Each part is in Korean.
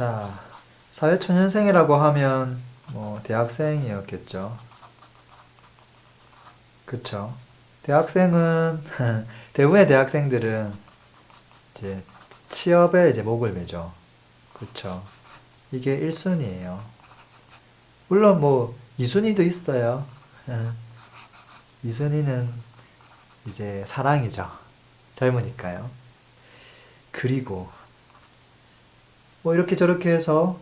자, 사회초년생이라고 하면 뭐 대학생이었겠죠. 그쵸? 대학생은 대부분의 대학생들은 이제 취업에 이제 목을 매죠. 그쵸? 이게 1순위예요. 물론 뭐 2순위도 있어요. 2순위는 이제 사랑이죠. 젊으니까요. 그리고 뭐 이렇게 저렇게 해서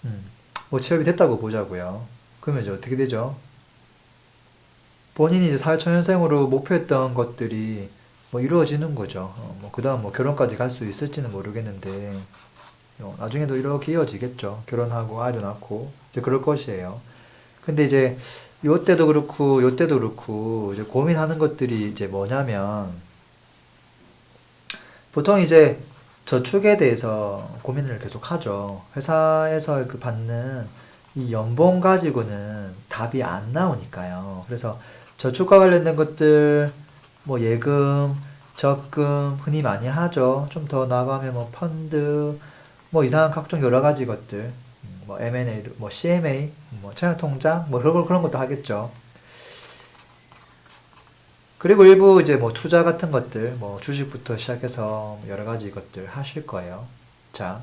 음, 뭐 취업이 됐다고 보자고요. 그러면 이제 어떻게 되죠? 본인이 이제 사회초년생으로 목표했던 것들이 뭐 이루어지는 거죠. 뭐 그다음 뭐 결혼까지 갈 수 있을지는 모르겠는데 나중에도 이렇게 이어지겠죠. 결혼하고 아이도 낳고 이제 그럴 것이에요. 근데 이제 요때도 그렇고 요때도 그렇고 이제 고민하는 것들이 이제 뭐냐면 보통 이제 저축에 대해서 고민을 계속 하죠. 회사에서 그 받는 이 연봉 가지고는 답이 안 나오니까요. 그래서 저축과 관련된 것들, 뭐 예금, 적금 흔히 많이 하죠. 좀 더 나가면 뭐 펀드, 뭐 이상한 각종 여러 가지 것들, 뭐 M&A, 뭐 CMA, 뭐 채널통장, 뭐 그런 것도 하겠죠. 그리고 일부 이제 뭐 투자 같은 것들, 뭐 주식부터 시작해서 여러 가지 것들 하실 거예요. 자,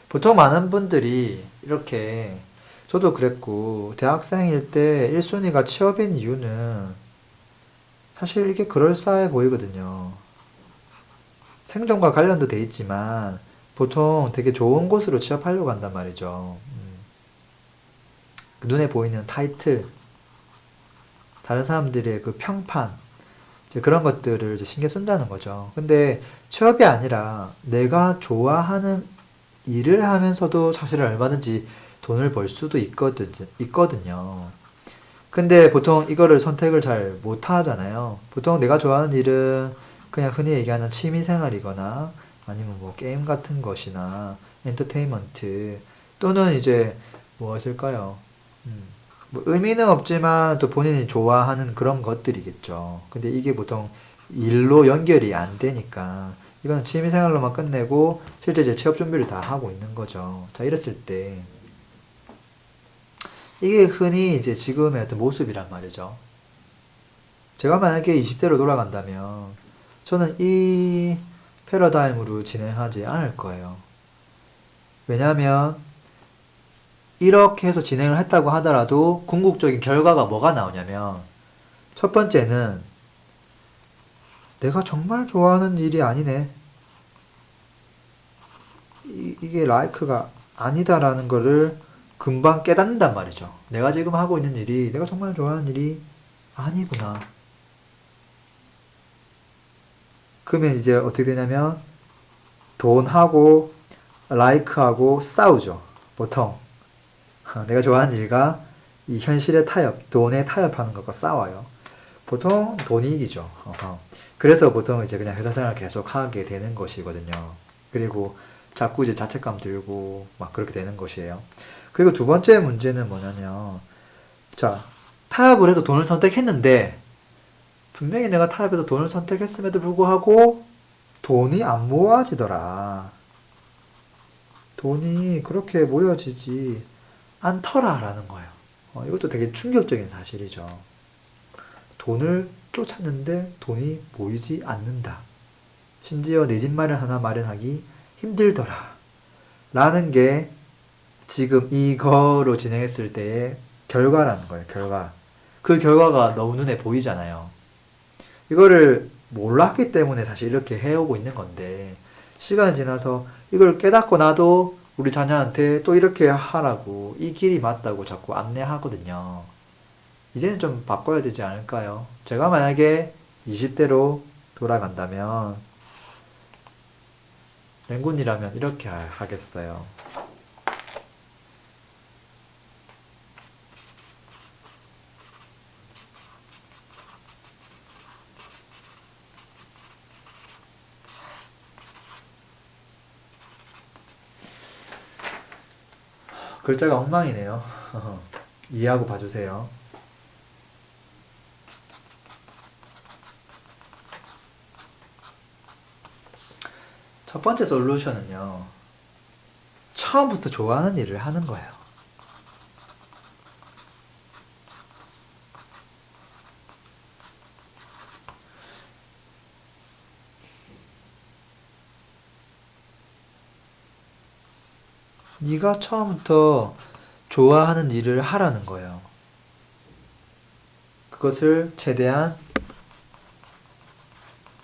보통 많은 분들이 이렇게 저도 그랬고 대학생일 때 1순위가 취업인 이유는 사실 이게 그럴싸해 보이거든요. 생존과 관련도 돼 있지만 보통 되게 좋은 곳으로 취업하려고 한단 말이죠. 그 눈에 보이는 타이틀, 다른 사람들의 그 평판, 이제 그런 것들을 이제 신경 쓴다는 거죠. 근데 취업이 아니라 내가 좋아하는 일을 하면서도 사실 얼마든지 돈을 벌 수도 있거든요. 근데 보통 이거를 선택을 잘 못 하잖아요. 보통 내가 좋아하는 일은 그냥 흔히 얘기하는 취미 생활이거나 아니면 뭐 게임 같은 것이나 엔터테인먼트 또는 이제 무엇일까요? 음, 뭐 의미는 없지만 또 본인이 좋아하는 그런 것들이겠죠. 근데 이게 보통 일로 연결이 안 되니까 이건 취미 생활로만 끝내고 실제 이제 취업 준비를 다 하고 있는 거죠. 자, 이랬을 때 이게 흔히 이제 지금의 어떤 모습이란 말이죠. 제가 만약에 20대로 돌아간다면 저는 이 패러다임으로 진행하지 않을 거예요. 왜냐하면 이렇게 해서 진행을 했다고 하더라도 궁극적인 결과가 뭐가 나오냐면 첫 번째는 내가 정말 좋아하는 일이 아니네. 이게 라이크가 아니다라는 거를 금방 깨닫는단 말이죠. 내가 지금 하고 있는 일이 내가 정말 좋아하는 일이 아니구나. 그러면 이제 어떻게 되냐면 돈하고 라이크하고 싸우죠. 보통 내가 좋아하는 일과 이 현실의 타협, 돈에 타협하는 것과 싸워요. 보통 돈이 이기죠. 그래서 보통 이제 그냥 회사 생활 계속 하게 되는 것이거든요. 그리고 자꾸 이제 자책감 들고 막 그렇게 되는 것이에요. 그리고 두 번째 문제는 뭐냐면, 자, 타협을 해서 돈을 선택했는데, 분명히 내가 타협해서 돈을 선택했음에도 불구하고 돈이 안 모아지더라. 돈이 그렇게 모여지지 않더라라는 거예요. 이것도 되게 충격적인 사실이죠. 돈을 쫓았는데 돈이 모이지 않는다. 심지어 내 집 마련 하나 마련하기 힘들더라. 라는 게 지금 이거로 진행했을 때의 결과라는 거예요, 결과. 그 결과가 너무 눈에 보이잖아요. 이거를 몰랐기 때문에 사실 이렇게 해오고 있는 건데, 시간이 지나서 이걸 깨닫고 나도 우리 자녀한테 또 이렇게 하라고, 이 길이 맞다고 자꾸 안내하거든요. 이제는 좀 바꿔야 되지 않을까요? 제가 만약에 20대로 돌아간다면, 맹군이라면 이렇게 하겠어요. 글자가 엉망이네요. 이해하고 봐주세요. 첫 번째 솔루션은요. 처음부터 좋아하는 일을 하는 거예요. 네가 처음부터 좋아하는 일을 하라는 거예요. 그것을 최대한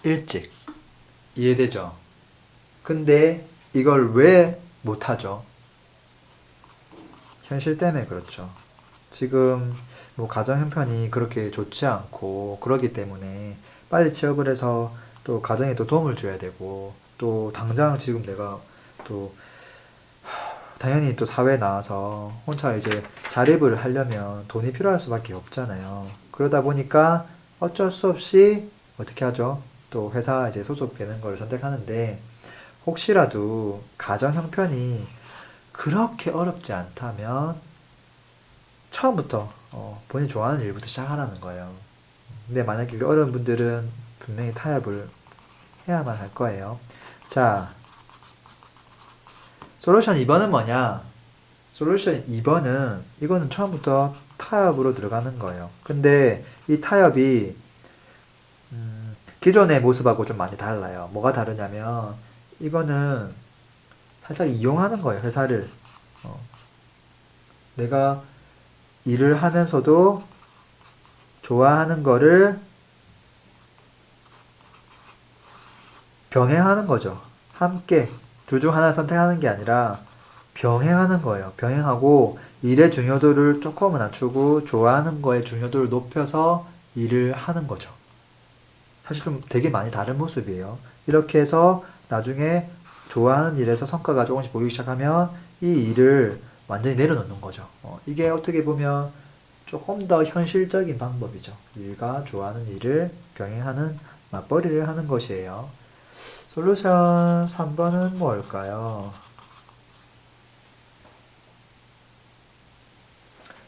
일찍. 이해되죠? 근데 이걸 왜 못하죠? 현실 때문에 그렇죠. 지금 뭐 가정 형편이 그렇게 좋지 않고 그러기 때문에 빨리 취업을 해서 또 가정에 또 도움을 줘야 되고 또 당장 지금 내가 또 당연히 또 사회에 나와서 혼자 이제 자립을 하려면 돈이 필요할 수밖에 없잖아요. 그러다 보니까 어쩔 수 없이 어떻게 하죠? 또 회사 이제 소속되는 걸 선택하는데 혹시라도 가정 형편이 그렇게 어렵지 않다면 처음부터 본인이 좋아하는 일부터 시작하라는 거예요. 근데 만약에 그게 어려운 분들은 분명히 타협을 해야만 할 거예요. 자, 솔루션 2번은 뭐냐? 솔루션 2번은 이거는 처음부터 타협으로 들어가는 거예요. 근데 이 타협이 기존의 모습하고 좀 많이 달라요. 뭐가 다르냐면 이거는 살짝 이용하는 거예요. 회사를. 내가 일을 하면서도 좋아하는 거를 병행하는 거죠. 함께 둘 중 하나를 선택하는 게 아니라 병행하는 거예요. 병행하고 일의 중요도를 조금은 낮추고 좋아하는 거의 중요도를 높여서 일을 하는 거죠. 사실 좀 되게 많이 다른 모습이에요. 이렇게 해서 나중에 좋아하는 일에서 성과가 조금씩 보이기 시작하면 이 일을 완전히 내려놓는 거죠. 이게 어떻게 보면 조금 더 현실적인 방법이죠. 일과 좋아하는 일을 병행하는 맞벌이를 하는 것이에요. 솔루션 3번은 뭘까요?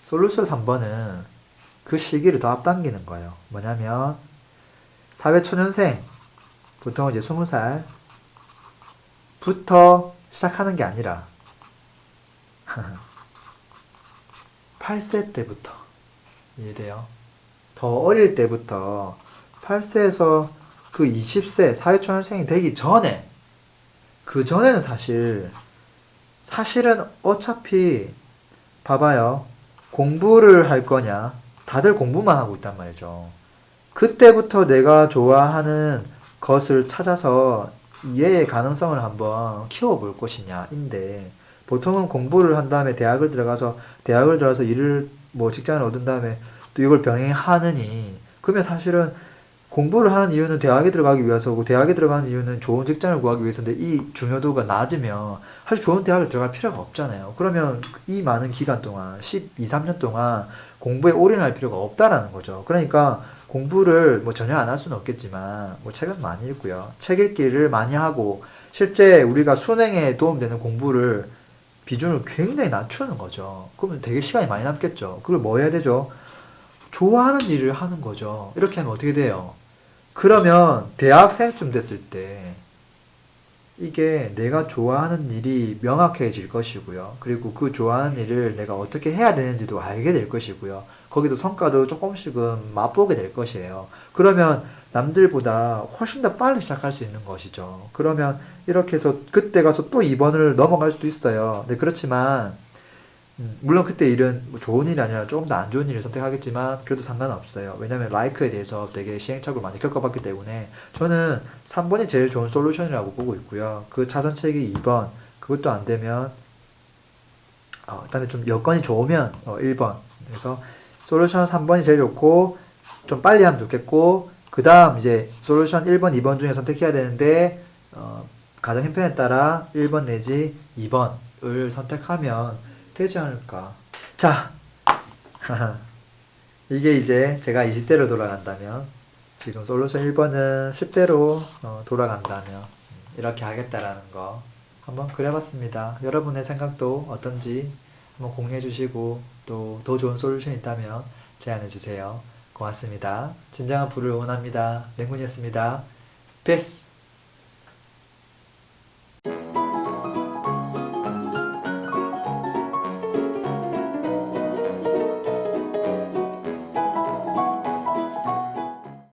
솔루션 3번은 그 시기를 더 앞당기는 거예요. 뭐냐면 사회초년생, 보통 이제 20살부터 시작하는 게 아니라 8세 때부터. 이해돼요? 더 어릴 때부터 8세에서 그 20세 사회초년생이 되기 전에, 그 전에는 사실은 어차피 봐봐요. 공부를 할 거냐? 다들 공부만 하고 있단 말이죠. 그때부터 내가 좋아하는 것을 찾아서 이해의 가능성을 한번 키워볼 것이냐인데, 보통은 공부를 한 다음에 대학을 들어가서 일을 뭐 직장을 얻은 다음에 또 이걸 병행하느니, 그러면 사실은 공부를 하는 이유는 대학에 들어가기 위해서고 대학에 들어가는 이유는 좋은 직장을 구하기 위해서인데 이 중요도가 낮으면 사실 좋은 대학을 들어갈 필요가 없잖아요. 그러면 이 많은 기간 동안 12, 3년 동안 공부에 올인할 필요가 없다라는 거죠. 그러니까 공부를 뭐 전혀 안 할 수는 없겠지만 뭐 책은 많이 읽고요. 책 읽기를 많이 하고 실제 우리가 수능에 도움되는 공부를 비중을 굉장히 낮추는 거죠. 그러면 되게 시간이 많이 남겠죠. 그걸 뭐 해야 되죠? 좋아하는 일을 하는 거죠. 이렇게 하면 어떻게 돼요? 그러면 대학생쯤 됐을 때 이게 내가 좋아하는 일이 명확해질 것이고요. 그리고 그 좋아하는 일을 내가 어떻게 해야 되는지도 알게 될 것이고요. 거기도 성과도 조금씩은 맛보게 될 것이에요. 그러면 남들보다 훨씬 더 빨리 시작할 수 있는 것이죠. 그러면 이렇게 해서 그때 가서 또 2번을 넘어갈 수도 있어요. 네, 그렇지만 물론 그때 일은 뭐 좋은 일이 아니라 조금 더 안 좋은 일을 선택하겠지만 그래도 상관없어요. 왜냐면 라이크에 대해서 되게 시행착오를 많이 겪어봤기 때문에 저는 3번이 제일 좋은 솔루션이라고 보고 있고요. 그 차선책이 2번, 그것도 안 되면 그다음에 좀 여건이 좋으면 1번. 그래서 솔루션 3번이 제일 좋고 좀 빨리 하면 좋겠고 그 다음 이제 솔루션 1번, 2번 중에 선택해야 되는데 가장 형편에 따라 1번 내지 2번을 선택하면 되지 않을까. 자, 이게 이제 제가 20대로 돌아간다면, 지금 솔루션 1번은 10대로 돌아간다면, 이렇게 하겠다라는 거 한번 그려봤습니다. 여러분의 생각도 어떤지 한번 공유해 주시고, 또 더 좋은 솔루션이 있다면 제안해 주세요. 고맙습니다. 진정한 부를 응원합니다. 랭군이었습니다. 패스!